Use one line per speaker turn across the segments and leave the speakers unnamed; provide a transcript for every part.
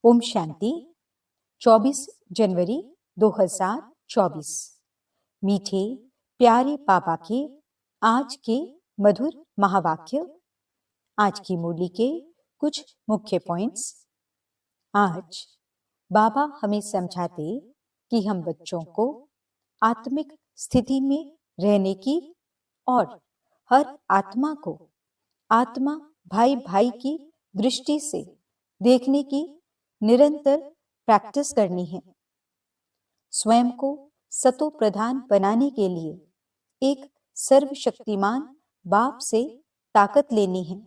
ओम शांति। 24 जनवरी 2024। मीठे प्यारे बाबा के आज के मधुर महावाक्य। आज की मुरली के कुछ मुख्य पॉइंट्स। आज बाबा हमें समझाते कि हम बच्चों को आत्मिक स्थिति में रहने की और हर आत्मा को आत्मा भाई भाई की दृष्टि से देखने की निरंतर प्रैक्टिस करनी है। स्वयं को सतो प्रधान बनाने के लिए एक सर्वशक्तिमान बाप से ताकत लेनी है।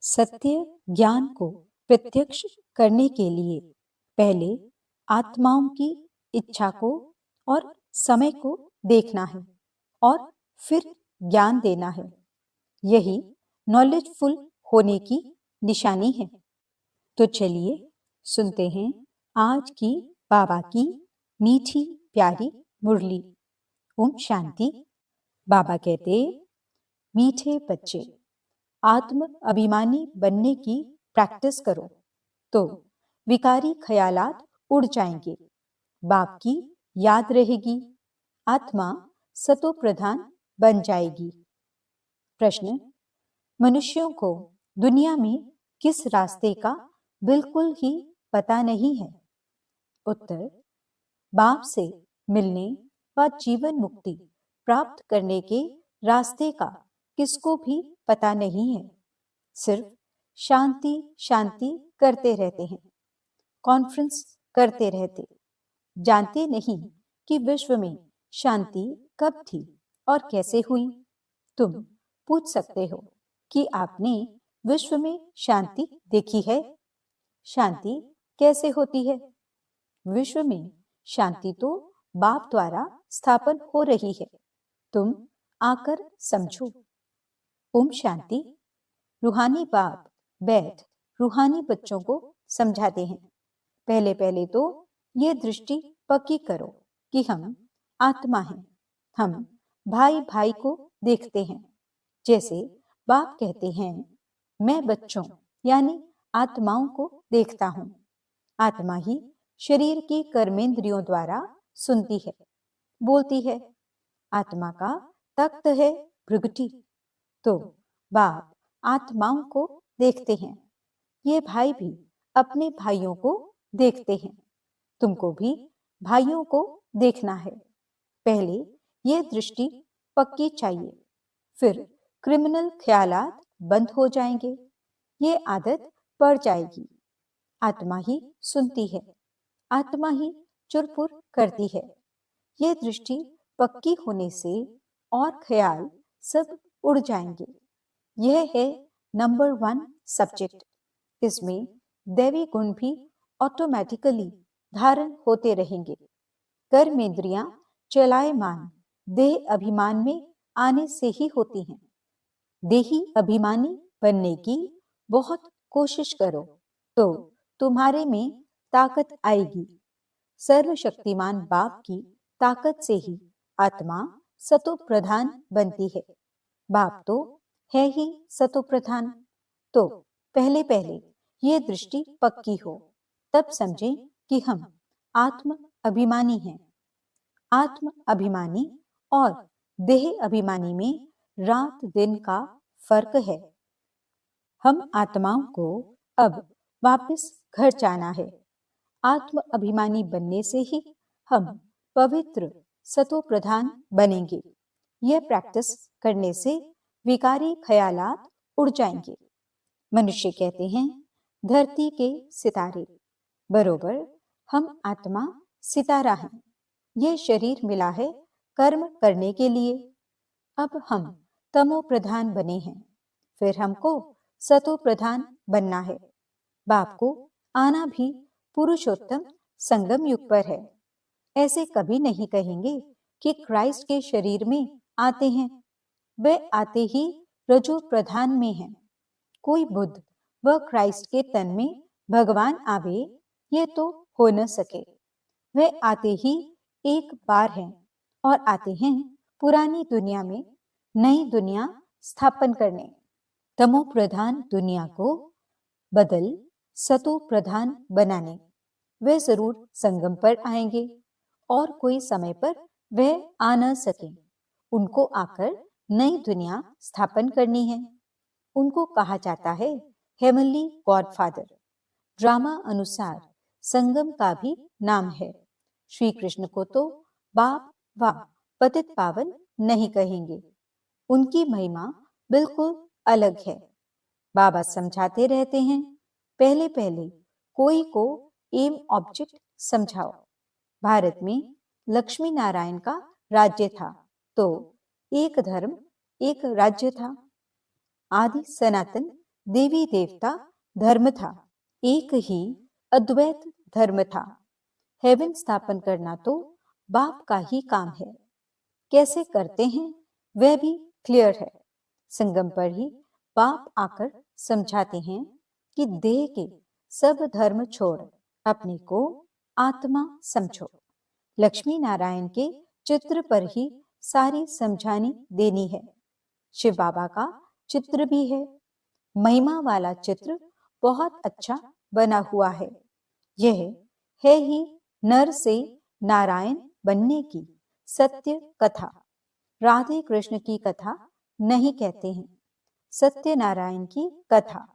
सत्य ज्ञान को प्रत्यक्ष करने के लिए पहले आत्माओं की इच्छा को और समय को देखना है और फिर ज्ञान देना है। यही नॉलेजफुल होने की निशानी है। तो चलिए सुनते हैं आज की बाबा की मीठी प्यारी मुरली। ओम शांति। बाबा कहते, मीठे बच्चे, आत्म अभिमानी बनने की प्रैक्टिस करो तो विकारी ख्यालात उड़ जाएंगे, बाप की याद रहेगी, आत्मा सतो प्रधान बन जाएगी। प्रश्न, मनुष्यों को दुनिया में किस रास्ते का बिल्कुल ही पता नहीं है? उत्तर, बाप से मिलने व जीवन मुक्ति प्राप्त करने के रास्ते का किसको भी पता नहीं है। सिर्फ शांति शांति करते रहते हैं, कॉन्फ्रेंस करते रहते, जानते नहीं कि विश्व में शांति कब थी और कैसे हुई। तुम पूछ सकते हो कि आपने विश्व में शांति देखी है? शांति कैसे होती है? विश्व में शांति तो बाप द्वारा स्थापन हो रही है, तुम आकर समझो। ओम शांति। रूहानी बाप बैठ रूहानी बच्चों को समझाते हैं। पहले पहले तो ये दृष्टि पक्की करो कि हम आत्मा हैं, हम भाई भाई को देखते हैं। जैसे बाप कहते हैं, मैं बच्चों यानी आत्माओं को देखता हूं। आत्मा ही शरीर की कर्मेंद्रियों द्वारा सुनती है, बोलती है। आत्मा का तख्त है भृगुटी। तो बाप आत्माओं को देखते हैं। ये भाई भी अपने भाइयों को देखते हैं। तुमको भी भाइयों को देखना है। पहले ये दृष्टि पक्की चाहिए, फिर क्रिमिनल ख्यालात बंद हो जाएंगे, ये आदत पड़ जाएगी। आत्मा ही सुनती है, आत्मा ही चुरपुर करती है। ये दृष्टि पक्की होने से और ख्याल सब उड़ जाएंगे। यह है नंबर 1 सब्जेक्ट। इसमें दैवी गुण भी ऑटोमेटिकली धारण होते रहेंगे। कर्मेंद्रियां चलायमान देह अभिमान में आने से ही होती हैं। देही अभिमानी बनने की बहुत कोशिश करो तो तुम्हारे में ताकत आएगी। सर्वशक्तिमान बाप की ताकत से ही आत्मा सतो प्रधान बनती है। बाप तो है ही सतो प्रधान। तो पहले पहले ये दृष्टि पक्की हो, तब समझें कि हम आत्म अभिमानी हैं। आत्म अभिमानी और देह अभिमानी में रात दिन का फर्क है। हम आत्माओं को अब वापस घर जाना है। आत्म अभिमानी बनने से ही हम पवित्र सतो प्रधान बनेंगे। यह प्रैक्टिस करने से विकारी ख्यालात उड़ जाएंगे। मनुष्य कहते हैं धरती के सितारे, बरोबर हम आत्मा सितारा हैं। यह शरीर मिला है कर्म करने के लिए। अब हम तमो प्रधान बने हैं, फिर हमको सतो प्रधान बनना है। बाप को आना भी पुरुषोत्तम संगम युग पर है। ऐसे कभी नहीं कहेंगे कि क्राइस्ट के शरीर में आते हैं। वे आते ही रजो प्रधान में हैं। कोई बुद्ध व क्राइस्ट के तन में भगवान आवे, ये तो हो न सके। वे आते ही एक बार हैं और आते हैं पुरानी दुनिया में नई दुनिया स्थापन करने। तमो प्रधान दुनिया को बदल सतो प्रधान बनाने। वे जरूर संगम पर आएंगे और कोई समय पर वह आ न सके। उनको आकर नई दुनिया स्थापन करनी है। उनको कहा जाता है हेवनली गॉडफादर। ड्रामा अनुसार संगम का भी नाम है। श्री कृष्ण को तो बाप व पतित पावन नहीं कहेंगे। उनकी महिमा बिल्कुल अलग है। बाबा समझाते रहते हैं, पहले पहले कोई को एम ऑब्जेक्ट समझाओ। भारत में लक्ष्मी नारायण का राज्य था, तो एक धर्म एक राज्य था। आदि सनातन देवी देवता धर्म था, एक ही अद्वैत धर्म था। हेवन स्थापन करना तो बाप का ही काम है। कैसे करते हैं वह भी क्लियर है। संगम पर ही बाप आकर समझाते हैं कि देह के सब धर्म छोड़ अपने को आत्मा समझो। लक्ष्मी नारायण के चित्र पर ही सारी समझानी देनी है। शिव बाबा का चित्र भी है। महिमा वाला चित्र बहुत अच्छा बना हुआ है। यह है ही नर से नारायण बनने की सत्य कथा। राधे कृष्ण की कथा नहीं कहते हैं, सत्यनारायण की कथा।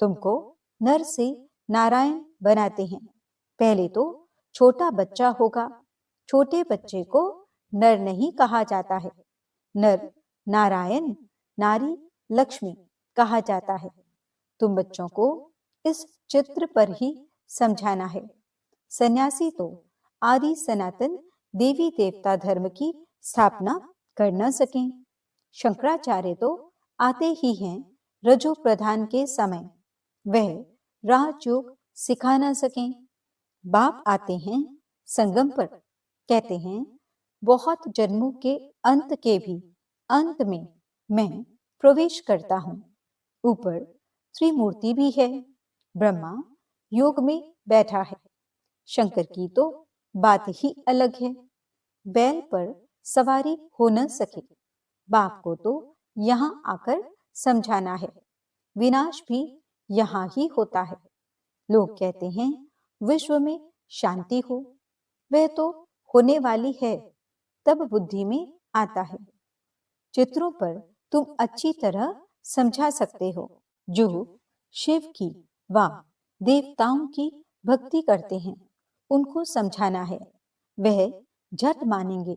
तुमको नर से नारायण बनाते हैं। पहले तो छोटा बच्चा होगा। छोटे बच्चे को नर नहीं कहा जाता है। नर नारायण, नारी लक्ष्मी कहा जाता है। तुम बच्चों को इस चित्र पर ही समझाना है। सन्यासी तो आदि सनातन देवी देवता धर्म की स्थापना कर न सकें। शंकराचार्य तो आते ही हैं रजो प्रधान के समय, वह राजयोग सिखा न सकें। बाप आते हैं संगम पर, कहते हैं बहुत जन्मों के अंत के भी अंत में मैं प्रवेश करता हूं। ऊपर त्रिमूर्ति भी है। ब्रह्मा योग में बैठा है। शंकर की तो बात ही अलग है। बैल पर सवारी हो न सके। बाप को तो यहां आकर समझाना है। विनाश भी यहां ही होता है। लोग कहते हैं विश्व में शांति हो, वह तो होने वाली है, तब बुद्धि में आता है। चित्रों पर तुम अच्छी तरह समझा सकते हो। जो शिव की व देवताओं की भक्ति करते हैं उनको समझाना है, वह झट मानेंगे।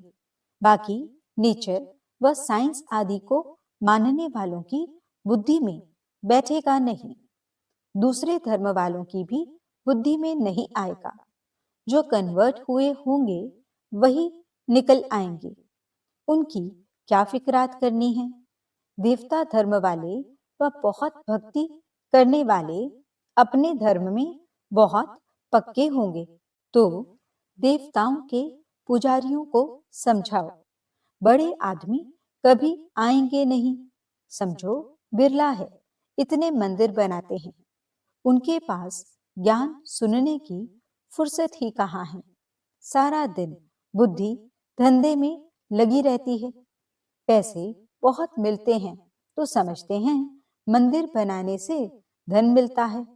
बाकी नेचर व साइंस आदि को मानने वालों की बुद्धि में बैठेगा नहीं। दूसरे धर्म वालों की भी बुद्धि में नहीं आएगा। जो कन्वर्ट हुए होंगे वही निकल आएंगे। उनकी क्या फिक्रात करनी है। देवता धर्म वाले व बहुत भक्ति करने वाले अपने धर्म में बहुत पक्के होंगे, तो देवताओं के पुजारियों को समझाओ। बड़े आदमी कभी आएंगे नहीं। समझो बिरला है, इतने मंदिर बनाते हैं। उनके पास ज्ञान सुनने की फुर्सत ही कहाँ है। सारा दिन बुद्धि धंधे में लगी रहती है। पैसे बहुत मिलते हैं तो समझते हैं मंदिर बनाने से धन मिलता है।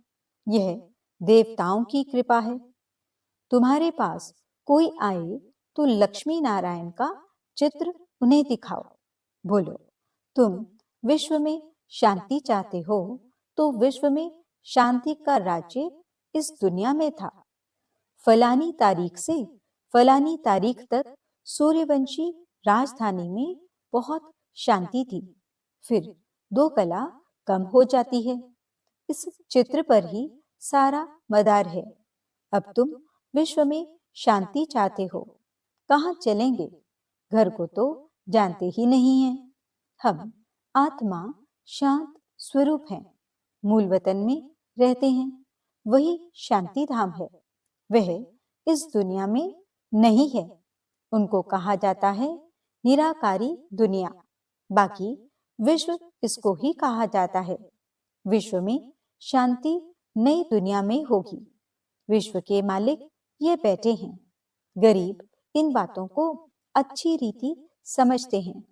यह देवताओं की कृपा है। तुम्हारे पास कोई आए तो लक्ष्मी नारायण का चित्र उन्हें दिखाओ। बोलो तुम विश्व में शांति चाहते हो तो विश्व में शांति का राज्य इस दुनिया में था। फलानी तारीख से फलानी तारीख तक सूर्यवंशी राजधानी में बहुत शांति थी। फिर दो कला कम हो जाती है। इस चित्र पर ही सारा मदार है। अब तुम विश्व में शांति चाहते हो, कहाँ चलेंगे? घर को तो जानते ही नहीं हैं। हम आत्मा शांत स्वरूप हैं। मूल वतन में रहते हैं, वही शांति धाम है। वह इस दुनिया में नहीं है। उनको कहा जाता है निराकारी दुनिया। बाकी विश्व इसको ही कहा जाता है। विश्व में शांति नई दुनिया में होगी। विश्व के मालिक ये बैठे हैं। गरीब इन बातों को अच्छी रीति समझते हैं।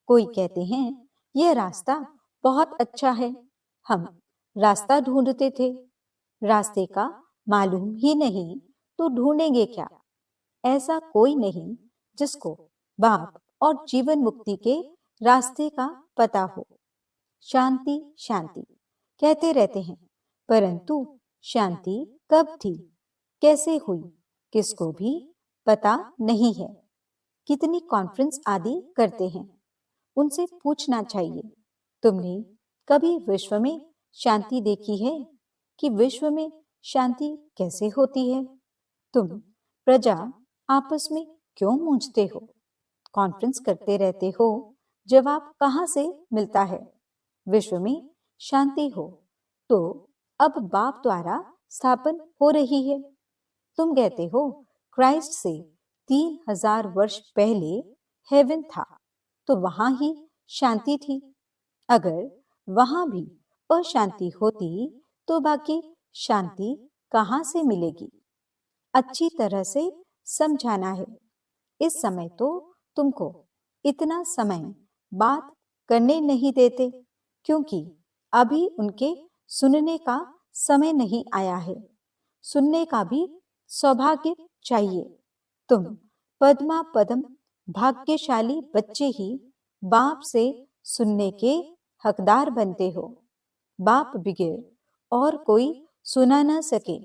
कोई कहते हैं यह रास्ता बहुत अच्छा है, हम रास्ता ढूंढते थे। रास्ते का मालूम ही नहीं तो ढूंढेंगे क्या? ऐसा कोई नहीं जिसको बाप और जीवन मुक्ति के रास्ते का पता हो। शांति शांति कहते रहते हैं, परंतु शांति कब थी, कैसे हुई, किसको भी पता नहीं है। कितनी कॉन्फ्रेंस आदि करते हैं, उनसे पूछना चाहिए, तुमने कभी विश्व में शांति देखी है कि विश्व में शांति कैसे होती है? तुम प्रजा आपस में क्यों मूंझते हो? कॉन्फ्रेंस करते रहते हो, जवाब कहाँ से मिलता है? विश्व में शांति हो तो अब बाप द्वारा स्थापन हो रही है। तुम कहते हो क्राइस्ट से 3000 वर्ष पहले हेवन था, तो वहां ही शांति थी। अगर वहां भी अशांति होती तो बाकी शांति कहाँ से मिलेगी? अच्छी तरह से समझाना है। इस समय तो तुमको इतना समय बात करने नहीं देते, क्योंकि अभी उनके सुनने का समय नहीं आया है। सुनने का भी सौभाग्य चाहिए। तुम पद्मा पद्म भाग्यशाली बच्चे ही बाप से सुनने के हकदार बनते हो। बाप बगैर और कोई सुना न सके।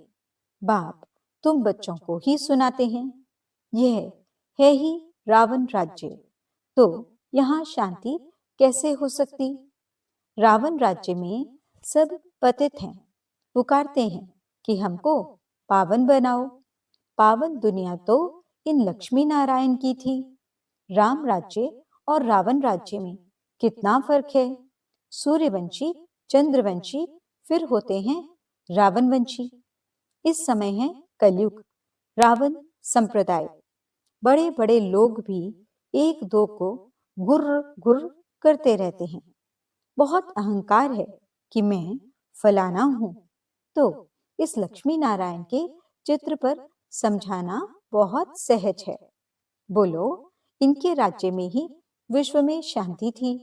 बाप तुम बच्चों को ही सुनाते हैं। यह है ही रावण राज्य, तो यहाँ शांति कैसे हो सकती? रावण राज्य में सब पतित हैं, पुकारते हैं कि हमको पावन बनाओ। पावन दुनिया तो इन लक्ष्मी नारायण की थी। राम राज्य और रावण राज्य में कितना फर्क है? सूर्यवंशी चंद्रवंशी फिर होते हैं रावणवंशी। इस समय है कलयुग, रावण संप्रदाय। बड़े बड़े लोग भी एक दो को गुर्र गुर्र करते रहते हैं। बहुत अहंकार है कि मैं फलाना हूं। तो इस लक्ष्मी नारायण के चित्र पर समझाना बहुत सहज है। बोलो, इनके राज्य में ही विश्व में शांति थी,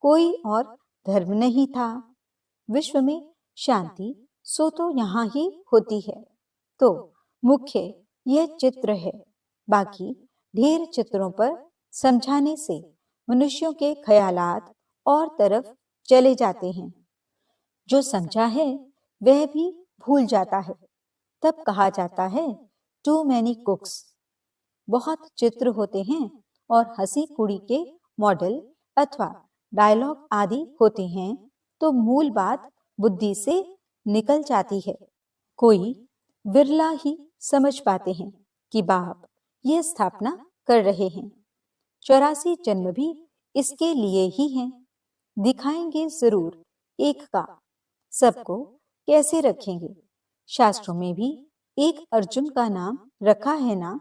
कोई और धर्म नहीं था। विश्व में शांति सो तो यहाँ ही होती है। तो मुख्य यह चित्र है। बाकी ढेर चित्रों पर समझाने से मनुष्यों के ख्यालात और तरफ चले जाते हैं। जो समझा है वह भी भूल जाता है। तब कहा जाता है टू मैनी कुक्स। बहुत चित्र होते हैं और हंसी कुड़ी के मॉडल अथवा डायलॉग आदि होते हैं, तो मूल बात बुद्धि से निकल जाती है। कोई विरला ही समझ पाते हैं कि बाप यह स्थापना कर रहे हैं। 84 जन्म भी इसके लिए ही हैं। दिखाएंगे जरूर एक का, सबको कैसे रखेंगे? शास्त्रों में भी एक अर्जुन का नाम रखा है ना।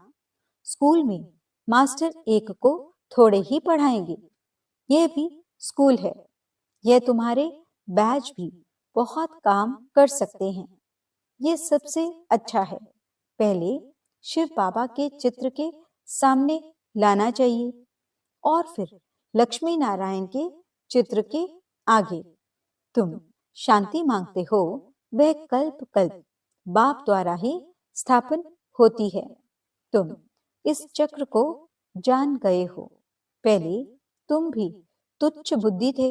स्कूल में मास्टर एक को थोड़े ही पढ़ाएंगे। यह भी स्कूल है। यह तुम्हारे बैच भी बहुत काम कर सकते हैं। ये सबसे अच्छा है। पहले शिव बाबा के चित्र के सामने लाना चाहिए और फिर लक्ष्मी नारायण के चित्र के आगे। तुम शांति मांगते हो, वह कल्प कल्प बाप द्वारा ही स्थापन होती है। तुम इस चक्र को जान गए हो। पहले तुम भी तुच्छ बुद्धि थे,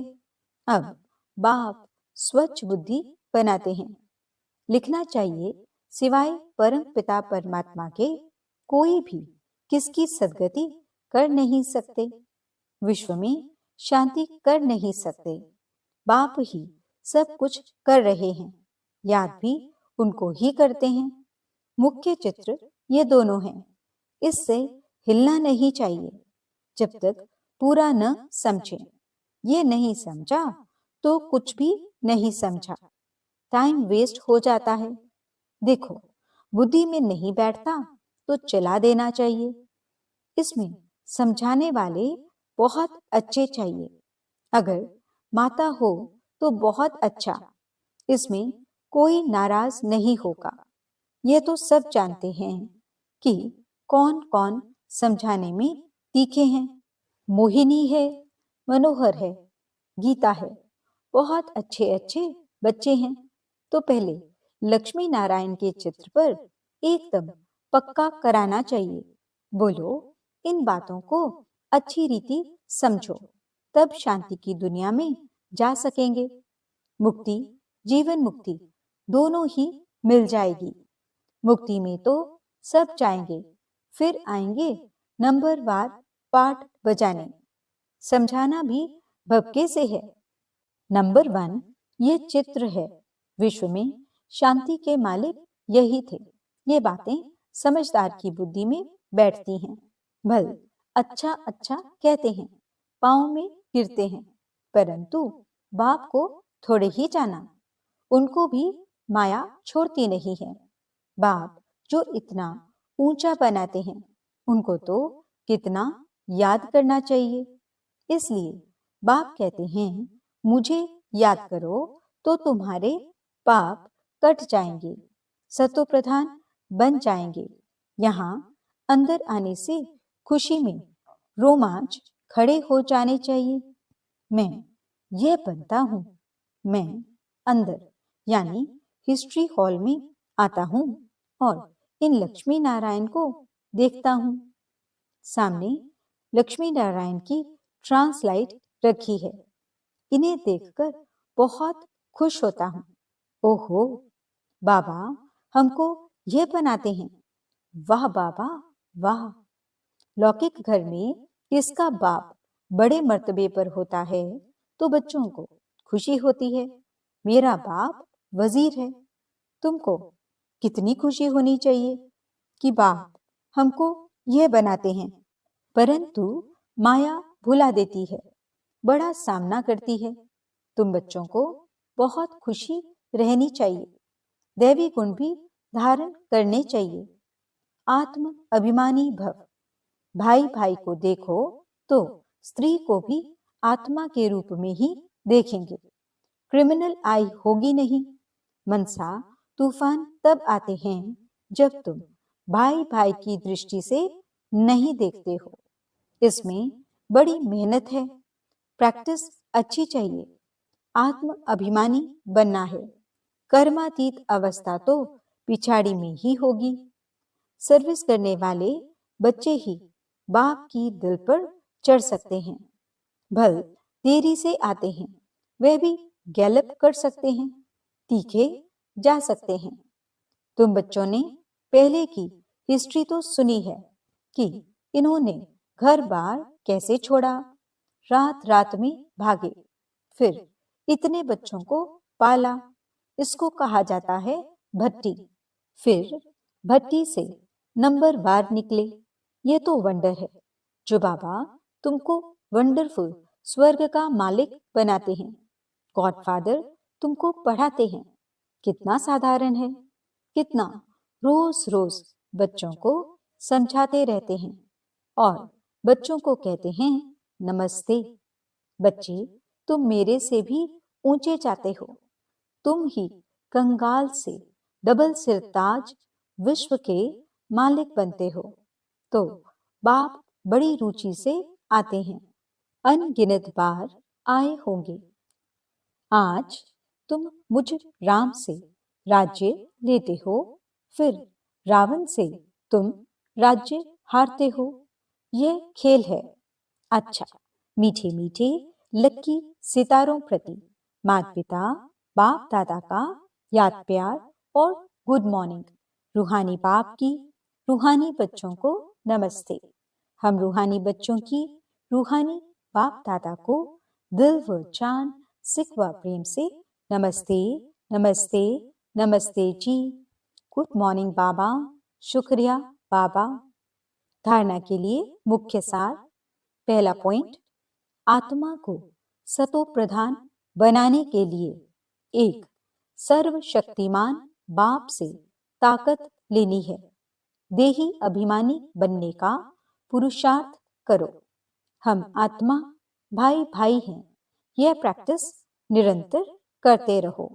अब बाप स्वच्छ बुद्धि बनाते हैं। लिखना चाहिए, सिवाय परम पिता परमात्मा के कोई भी किसकी सद्गति कर नहीं सकते, विश्व में शांति कर नहीं सकते। बाप ही सब कुछ कर रहे हैं, याद भी उनको ही करते हैं। मुख्य चित्र ये दोनों हैं। इससे हिलना नहीं चाहिए जब तक पूरा न समझें। ये नहीं समझा तो कुछ भी नहीं समझा, टाइम वेस्ट हो जाता है। देखो, बुद्धि में नहीं बैठता तो चला देना चाहिए। इसमें समझाने वाले बहुत अच्छे चाहिए। अगर माता हो तो बहुत अच्छा, इसमें कोई नाराज नहीं होगा। यह तो सब जानते हैं कि कौन कौन समझाने में तीखे हैं। मोहिनी है, मनोहर है, गीता है, बहुत अच्छे अच्छे बच्चे हैं। तो पहले लक्ष्मी नारायण के चित्र पर एकदम पक्का कराना चाहिए। बोलो, इन बातों को अच्छी रीति समझो, तब शांति की दुनिया में जा सकेंगे। मुक्ति, जीवन मुक्ति दोनों ही मिल जाएगी। मुक्ति में तो सब जाएंगे, फिर आएंगे नंबरवार पाठ बजाने। समझाना भी भपके से है। नंबर 1, ये चित्र है। विश्व में शांति के मालिक यही थे। ये बातें समझदार की बुद्धि में बैठती हैं। भल अच्छा अच्छा कहते हैं, पाँव में गिरते हैं, परंतु बाप को थोड़े ही जाना। उनको भी माया छोड़ती नहीं है। बाप जो इतना ऊंचा बनाते हैं, उनको तो कितना याद करना चाहिए। इसलिए बाप कहते हैं, मुझे याद करो तो तुम्हारे पाप कट जाएंगे, सतो प्रधान बन जाएंगे। यहाँ अंदर आने से खुशी में रोमांच खड़े हो जाने चाहिए। मैं यह बनता हूँ। मैं अंदर यानी हिस्ट्री हॉल में आता हूँ और इन लक्ष्मी नारायण को देखता हूँ। सामने लक्ष्मी नारायण की ट्रांसलाइट रखी है। इन्हें देखकर बहुत खुश होता हूँ। ओहो, बाबा हमको यह बनाते हैं। वाह बाबा वाह। लौकिक घर में किसका बाप बड़े मर्तबे पर होता है तो बच्चों को खुशी होती है। मेरा बाप वजीर है। तुमको कितनी खुशी होनी चाहिए कि बाप हमको यह बनाते हैं। परंतु माया भुला देती है, बड़ा सामना करती है। तुम बच्चों को बहुत खुशी रहनी चाहिए। दैवी गुण भी धारण करने चाहिए। आत्म अभिमानी भव। भाई भाई को देखो तो स्त्री को भी आत्मा के रूप में ही देखेंगे। क्रिमिनल आई होगी नहीं। मनसा तूफान तब आते हैं जब तुम भाई भाई की दृष्टि से नहीं देखते हो। इसमें बड़ी मेहनत है, प्रैक्टिस अच्छी चाहिए। आत्म अभिमानी बनना है। कर्मातीत अवस्था तो पिछाड़ी में ही होगी। सर्विस करने वाले बच्चे ही बाप की दिल पर चढ़ सकते हैं। भल देरी से आते हैं, वे भी गैलप कर सकते हैं, तीखे जा सकते हैं। तुम बच्चों ने पहले की हिस्ट्री तो सुनी है कि इन्होंने घर बार कैसे छोड़ा, रात रात में भागे, फिर इतने बच्चों को पाला। इसको कहा जाता है भट्टी। फिर भट्टी से नंबरवार निकले। ये तो वंडर है जो बाबा तुमको वंडरफुल स्वर्ग का मालिक बनाते हैं। गॉडफादर तुमको पढ़ाते हैं। कितना साधारण है, कितना रोज रोज बच्चों को समझाते रहते हैं और बच्चों को कहते हैं नमस्ते। बच्चे, तुम मेरे से भी ऊंचे जाते हो। तुम ही कंगाल से डबल सिरताज विश्व के मालिक बनते हो। तो बाप बड़ी रुचि से आते हैं। अनगिनत बार आए होंगे। आज तुम मुझ राम से राज्य लेते हो, फिर रावण से तुम राज्य हारते हो। यह खेल है। अच्छा, मीठे मीठे लक्की सितारों प्रति माता पिता बाप दादा का याद प्यार और गुड मॉर्निंग। रूहानी बाप की रूहानी बच्चों को नमस्ते। हम रूहानी बच्चों की रूहानी बाप दादा को दिल व जान सिख व प्रेम से नमस्ते नमस्ते नमस्ते जी। गुड मॉर्निंग बाबा। शुक्रिया बाबा। धारणा के लिए मुख्य सार। पहला पॉइंट, आत्मा को सतो प्रधान बनाने के लिए एक सर्वशक्तिमान बाप से ताकत लेनी है। देही अभिमानी बनने का पुरुषार्थ करो। हम आत्मा भाई भाई हैं। यह प्रैक्टिस निरंतर करते रहो।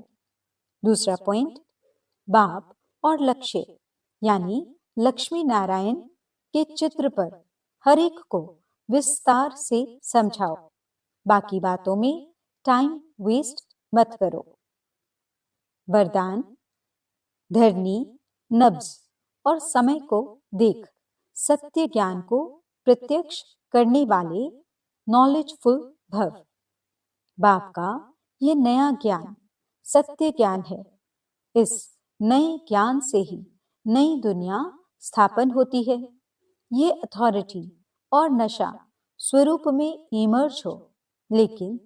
दूसरा पॉइंट, बाप और लक्ष्य यानी लक्ष्मी नारायण के चित्र पर हर एक को विस्तार से समझाओ। बाकी बातों में टाइम वेस्ट मत करो। वरदान, धरनी, नब्ज और समय को देख सत्य ज्ञान को प्रत्यक्ष करने वाले नॉलेजफुल भव। बाप का ये नया ज्ञान सत्य ज्ञान है। इस नए ज्ञान से ही नई दुनिया स्थापन होती है। ये अथॉरिटी और नशा स्वरूप में इमर्ज हो, लेकिन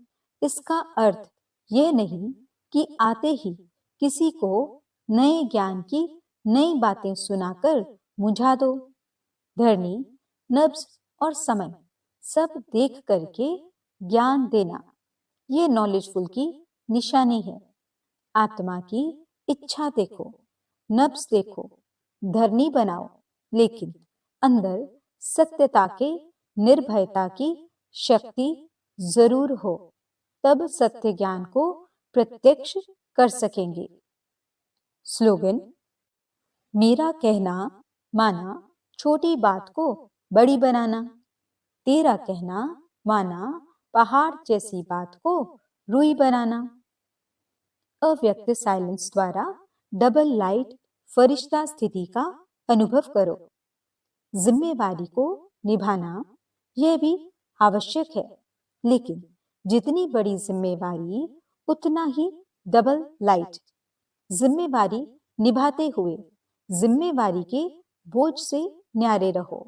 इसका अर्थ यह नहीं कि आते ही किसी को नए ज्ञान की नई बातें सुनाकर मुझा दो। धरनी, नब्ज और समय सब देख करके ज्ञान देना, ये नॉलेजफुल की निशानी है। आत्मा की इच्छा देखो, नब्ज देखो, धरनी बनाओ, लेकिन अंदर सत्यता के निर्भयता की शक्ति जरूर हो, तब सत्य ज्ञान को प्रत्यक्ष कर सकेंगे। स्लोगन: मेरा कहना माना छोटी बात को बड़ी बनाना, तेरा कहना माना पहाड़ जैसी बात को रूई बनाना। अव्यक्त साइलेंस द्वारा डबल लाइट फरिश्ता स्थिति का अनुभव करो। जिम्मेवारी को निभाना यह भी आवश्यक है, लेकिन जितनी बड़ी जिम्मेवारी उतना ही डबल लाइट। जिम्मेवारी निभाते हुए जिम्मेवारी के बोझ से न्यारे रहो।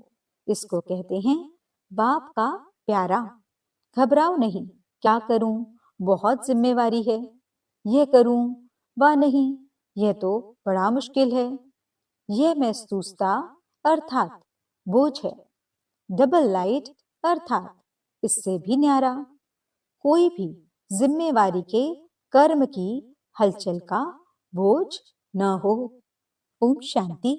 इसको कहते हैं बाप का प्यारा। घबराओ नहीं, क्या करूं, बहुत जिम्मेवारी है, यह करूं व नहीं, यह तो बड़ा मुश्किल है। यह महसूसता अर्थात बोझ है। डबल लाइट अर्थात इससे भी न्यारा। कोई भी जिम्मेवारी के कर्म की हलचल का बोझ न हो। ओम शांति।